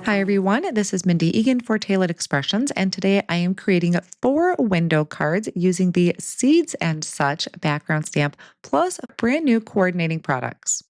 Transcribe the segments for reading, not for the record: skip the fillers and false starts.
Hi everyone, this is Mindy Egan for Tailored Expressions, and today I am creating 4 window cards using the Seeds and Such background stamp plus brand new coordinating products.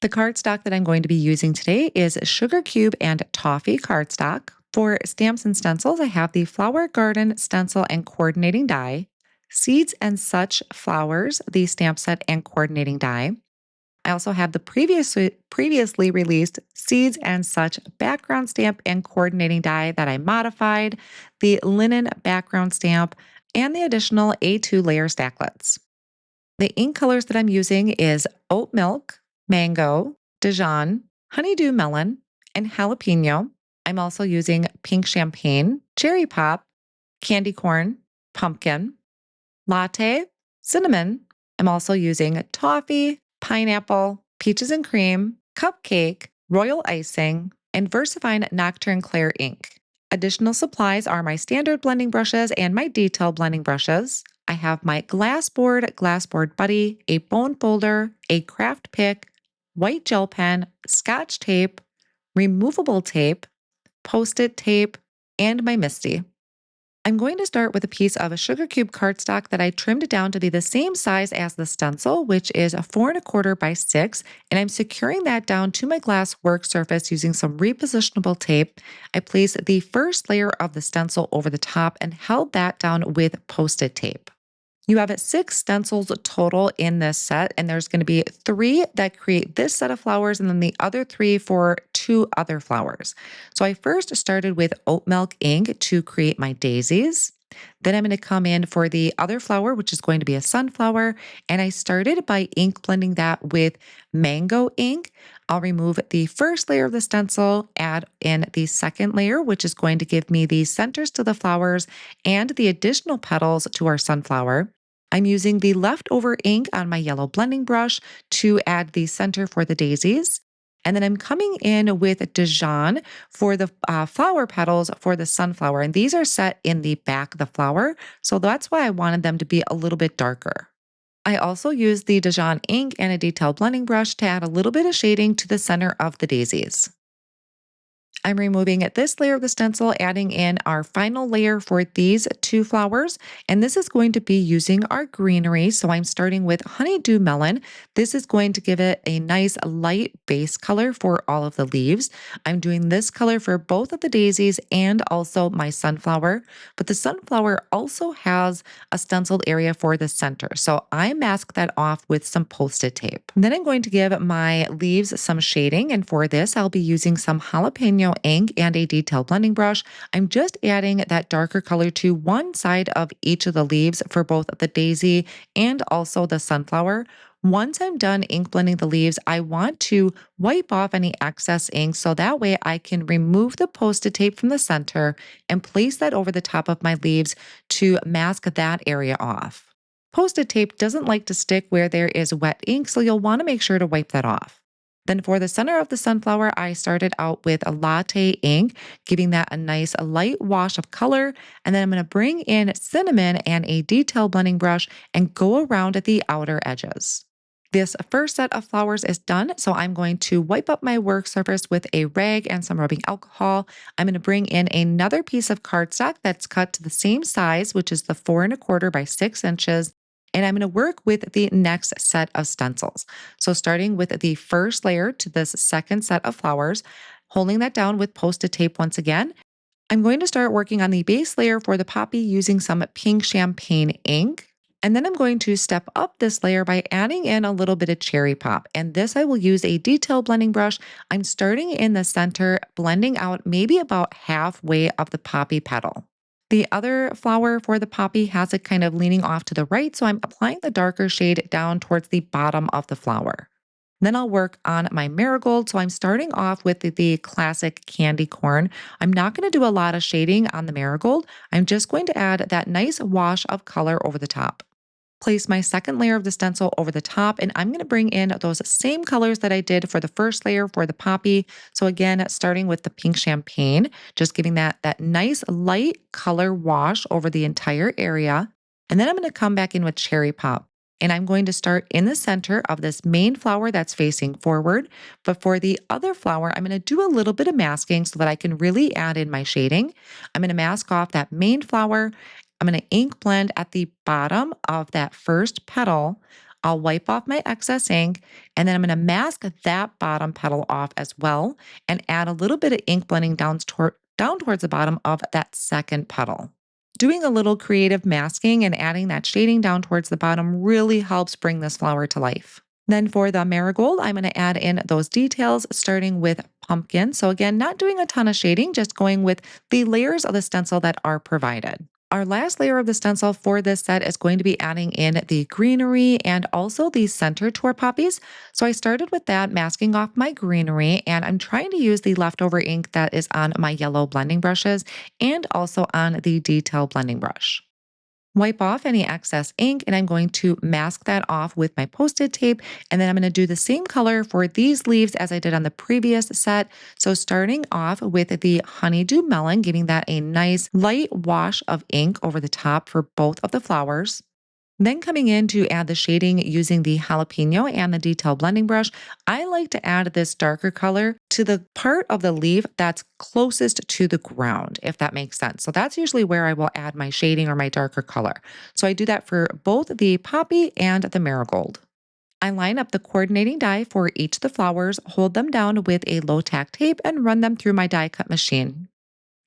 The cardstock that I'm going to be using today is Sugar Cube and Toffee cardstock. For stamps and stencils, I have the Flower Garden stencil and coordinating die, Seeds and Such flowers, the stamp set and coordinating die. I also have the previously released Seeds and Such background stamp and coordinating die that I modified, the linen background stamp, and the additional A2 layer stacklets. The ink colors that I'm using is oat milk, mango, Dijon, honeydew melon, and jalapeno. I'm also using pink champagne, cherry pop, candy corn, pumpkin, latte, cinnamon. I'm also using toffee, pineapple, peaches and cream, cupcake, royal icing, and VersaFine Nocturne Clair ink. Additional supplies are my standard blending brushes and my detail blending brushes. I have my glass board buddy, a bone folder, a craft pick, white gel pen, scotch tape, removable tape, post-it tape, and my MISTI. I'm going to start with a piece of a sugar cube cardstock that I trimmed down to be the same size as the stencil, which is a 4¼ by 6, and I'm securing that down to my glass work surface using some repositionable tape. I placed the first layer of the stencil over the top and held that down with post-it tape. You have 6 stencils total in this set, and there's going to be 3 that create this set of flowers and then the other 3 for 2 other flowers. So I first started with oat milk ink to create my daisies. Then I'm going to come in for the other flower, which is going to be a sunflower, and I started by ink blending that with mango ink. I'll remove the first layer of the stencil, add in the second layer, which is going to give me the centers to the flowers and the additional petals to our sunflower. I'm using the leftover ink on my yellow blending brush to add the center for the daisies. And then I'm coming in with Dijon for the flower petals for the sunflower. And these are set in the back of the flower. So that's why I wanted them to be a little bit darker. I also used the Dijon ink and a detail blending brush to add a little bit of shading to the center of the daisies. I'm removing this layer of the stencil, adding in our final layer for these 2 flowers, and this is going to be using our greenery. So I'm starting with honeydew melon. This is going to give it a nice light base color for all of the leaves. I'm doing this color for both of the daisies and also my sunflower, but the sunflower also has a stenciled area for the center. So I mask that off with some post-it tape. And then I'm going to give my leaves some shading, and for this I'll be using some jalapeno ink and a detail blending brush. I'm just adding that darker color to one side of each of the leaves for both the daisy and also the sunflower. Once I'm done ink blending the leaves, I want to wipe off any excess ink so that way I can remove the post-it tape from the center and place that over the top of my leaves to mask that area off. Post-it tape doesn't like to stick where there is wet ink, so you'll want to make sure to wipe that off. Then for the center of the sunflower, I started out with a latte ink, giving that a nice light wash of color. And then I'm going to bring in cinnamon and a detail blending brush and go around at the outer edges. This first set of flowers is done, so I'm going to wipe up my work surface with a rag and some rubbing alcohol. I'm going to bring in another piece of cardstock that's cut to the same size, which is the 4¼ by 6 inches. And I'm going to work with the next set of stencils. So starting with the first layer to this second set of flowers, holding that down with post-it tape once again, I'm going to start working on the base layer for the poppy using some pink champagne ink. And then I'm going to step up this layer by adding in a little bit of cherry pop. And this I will use a detail blending brush. I'm starting in the center, blending out maybe about halfway of the poppy petal. The other flower for the poppy has it kind of leaning off to the right, so I'm applying the darker shade down towards the bottom of the flower. Then I'll work on my marigold, so I'm starting off with the classic candy corn. I'm not going to do a lot of shading on the marigold. I'm just going to add that nice wash of color over the top. Place my second layer of the stencil over the top, and I'm going to bring in those same colors that I did for the first layer for the poppy. So again, starting with the pink champagne, just giving that nice light color wash over the entire area. And then I'm going to come back in with cherry pop. And I'm going to start in the center of this main flower that's facing forward. But for the other flower, I'm going to do a little bit of masking so that I can really add in my shading. I'm going to mask off that main flower. I'm going to ink blend at the bottom of that first petal. I'll wipe off my excess ink, and then I'm going to mask that bottom petal off as well and add a little bit of ink blending down towards the bottom of that second petal. Doing a little creative masking and adding that shading down towards the bottom really helps bring this flower to life. Then for the marigold, I'm going to add in those details starting with pumpkin. So again, not doing a ton of shading, just going with the layers of the stencil that are provided. Our last layer of the stencil for this set is going to be adding in the greenery and also the center to our poppies. So I started with that, masking off my greenery, and I'm trying to use the leftover ink that is on my yellow blending brushes and also on the detail blending brush. Wipe off any excess ink, and I'm going to mask that off with my Post-it tape. And then I'm going to do the same color for these leaves as I did on the previous set. So starting off with the honeydew melon, giving that a nice light wash of ink over the top for both of the flowers. Then coming in to add the shading using the jalapeno and the detail blending brush, I like to add this darker color to the part of the leaf that's closest to the ground, if that makes sense. So that's usually where I will add my shading or my darker color. So I do that for both the poppy and the marigold. I line up the coordinating die for each of the flowers, hold them down with a low tack tape, and run them through my die cut machine.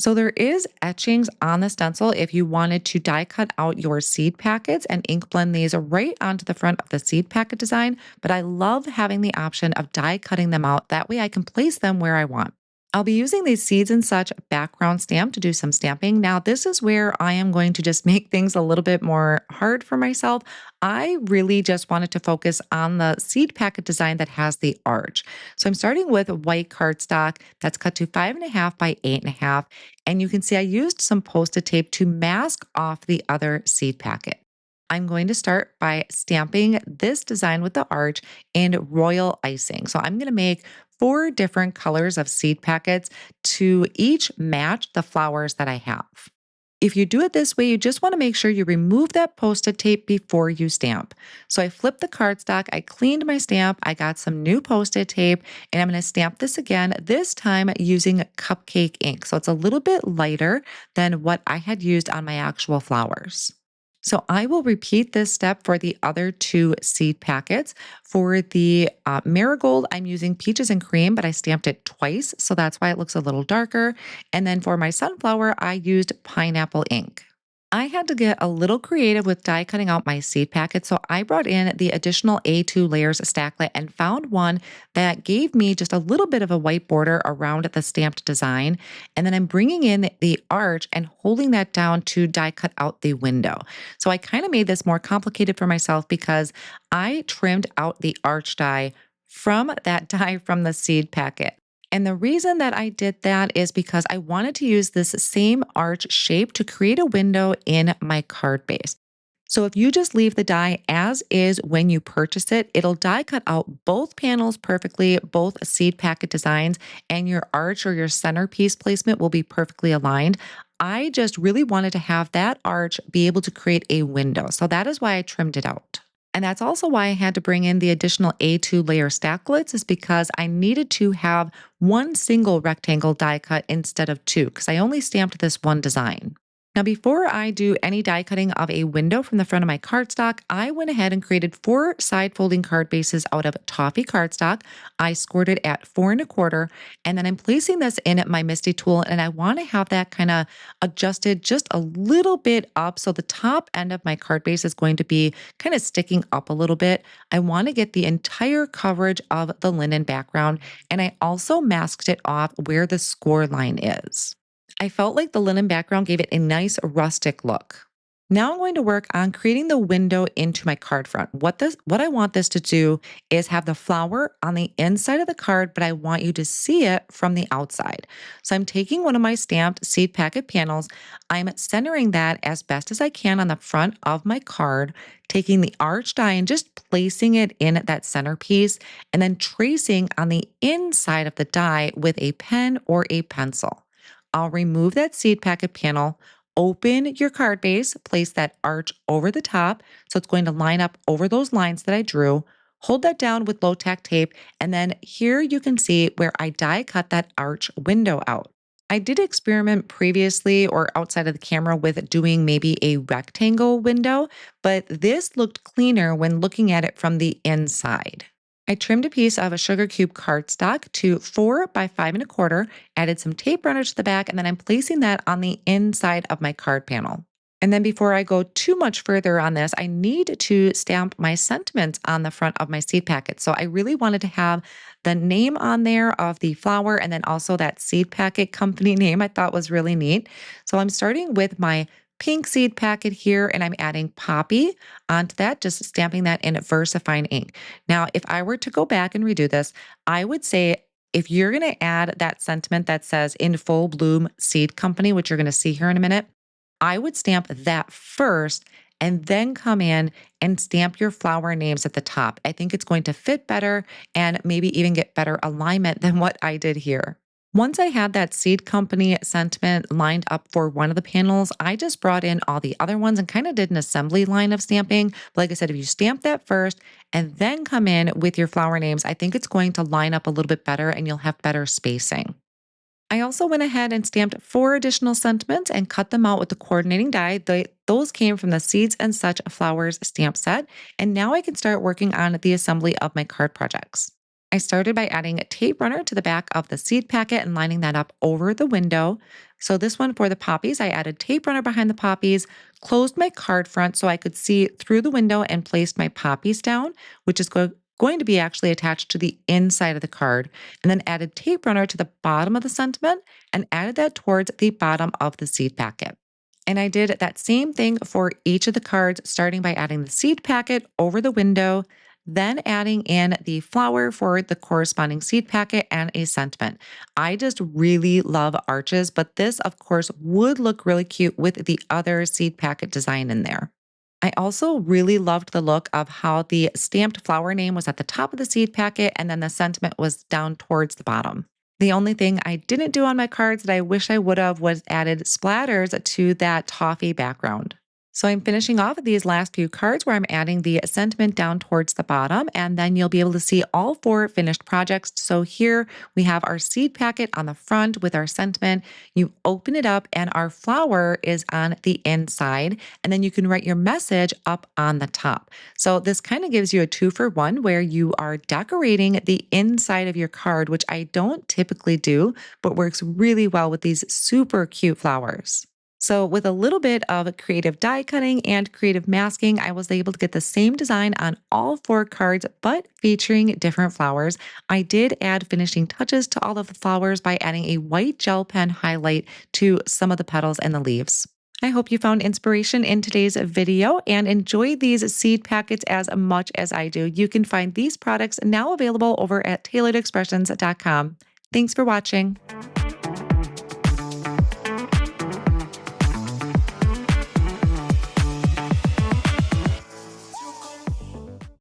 So there is etchings on the stencil if you wanted to die cut out your seed packets and ink blend these right onto the front of the seed packet design, but I love having the option of die cutting them out. That way I can place them where I want. I'll be using these seeds and such background stamp to do some stamping. Now, this is where I am going to just make things a little bit more hard for myself. I really just wanted to focus on the seed packet design that has the arch. So I'm starting with white cardstock that's cut to 5.5 by 8.5. And you can see I used some Post-it tape to mask off the other seed packet. I'm going to start by stamping this design with the arch and royal icing. So I'm going to make 4 different colors of seed packets to each match the flowers that I have. If you do it this way, you just want to make sure you remove that Post-it tape before you stamp. So I flipped the cardstock, I cleaned my stamp, I got some new Post-it tape, and I'm going to stamp this again, this time using cupcake ink. So it's a little bit lighter than what I had used on my actual flowers. So I will repeat this step for the other 2 seed packets. For the marigold, I'm using peaches and cream, but I stamped it twice, so that's why it looks a little darker. And then for my sunflower, I used pineapple ink. I had to get a little creative with die cutting out my seed packet, so I brought in the additional A2 layers stacklet and found one that gave me just a little bit of a white border around the stamped design. And then I'm bringing in the arch and holding that down to die cut out the window. So I kind of made this more complicated for myself because I trimmed out the arch die from that die from the seed packet. And the reason that I did that is because I wanted to use this same arch shape to create a window in my card base. So if you just leave the die as is when you purchase it, it'll die cut out both panels perfectly, both seed packet designs, and your arch or your centerpiece placement will be perfectly aligned. I just really wanted to have that arch be able to create a window. So that is why I trimmed it out. And that's also why I had to bring in the additional A2 layer stacklets, is because I needed to have one single rectangle die cut instead of 2, because I only stamped this one design. Now, before I do any die cutting of a window from the front of my cardstock, I went ahead and created 4 side folding card bases out of toffee cardstock. I scored it at 4 1/4, and then I'm placing this in at my MISTI tool, and I want to have that kind of adjusted just a little bit up. So the top end of my card base is going to be kind of sticking up a little bit. I want to get the entire coverage of the linen background, and I also masked it off where the score line is. I felt like the linen background gave it a nice rustic look. Now I'm going to work on creating the window into my card front. What I want this to do is have the flower on the inside of the card, but I want you to see it from the outside. So I'm taking one of my stamped seed packet panels. I'm centering that as best as I can on the front of my card, taking the arch die and just placing it in that centerpiece, and then tracing on the inside of the die with a pen or a pencil. I'll remove that seed packet panel, open your card base, place that arch over the top. So it's going to line up over those lines that I drew. Hold that down with low tack tape. And then here you can see where I die cut that arch window out. I did experiment previously or outside of the camera with doing maybe a rectangle window, but this looked cleaner when looking at it from the inside. I trimmed a piece of a sugar cube cardstock to 4 by 5 1/4, added some tape runner to the back, and then I'm placing that on the inside of my card panel. And then before I go too much further on this, I need to stamp my sentiments on the front of my seed packet. So I really wanted to have the name on there of the flower and then also that seed packet company name I thought was really neat. So I'm starting with my pink seed packet here and I'm adding poppy onto that, just stamping that in VersaFine ink. Now, if I were to go back and redo this, I would say if you're going to add that sentiment that says in full bloom seed company, which you're going to see here in a minute, I would stamp that first and then come in and stamp your flower names at the top. I think it's going to fit better and maybe even get better alignment than what I did here. Once I had that seed company sentiment lined up for one of the panels, I just brought in all the other ones and kind of did an assembly line of stamping. But like I said, if you stamp that first and then come in with your flower names, I think it's going to line up a little bit better and you'll have better spacing. I also went ahead and stamped 4 additional sentiments and cut them out with the coordinating die. Those came from the Seeds and Such Flowers stamp set. And now I can start working on the assembly of my card projects. I started by adding a tape runner to the back of the seed packet and lining that up over the window. So this one for the poppies, I added tape runner behind the poppies, closed my card front so I could see through the window and placed my poppies down, which is going to be actually attached to the inside of the card, and then added tape runner to the bottom of the sentiment and added that towards the bottom of the seed packet. And I did that same thing for each of the cards, starting by adding the seed packet over the window, then adding in the flower for the corresponding seed packet and a sentiment. I just really love arches, but this, of course, would look really cute with the other seed packet design in there. I also really loved the look of how the stamped flower name was at the top of the seed packet and then the sentiment was down towards the bottom. The only thing I didn't do on my cards that I wish I would have was added splatters to that toffee background. So I'm finishing off these last few cards where I'm adding the sentiment down towards the bottom, and then you'll be able to see all 4 finished projects. So here we have our seed packet on the front with our sentiment. You open it up and our flower is on the inside, and then you can write your message up on the top. So this kind of gives you a 2-for-1 where you are decorating the inside of your card, which I don't typically do, but works really well with these super cute flowers. So with a little bit of creative die cutting and creative masking, I was able to get the same design on all 4 cards, but featuring different flowers. I did add finishing touches to all of the flowers by adding a white gel pen highlight to some of the petals and the leaves. I hope you found inspiration in today's video and enjoyed these seed packets as much as I do. You can find these products now available over at tailoredexpressions.com. Thanks for watching.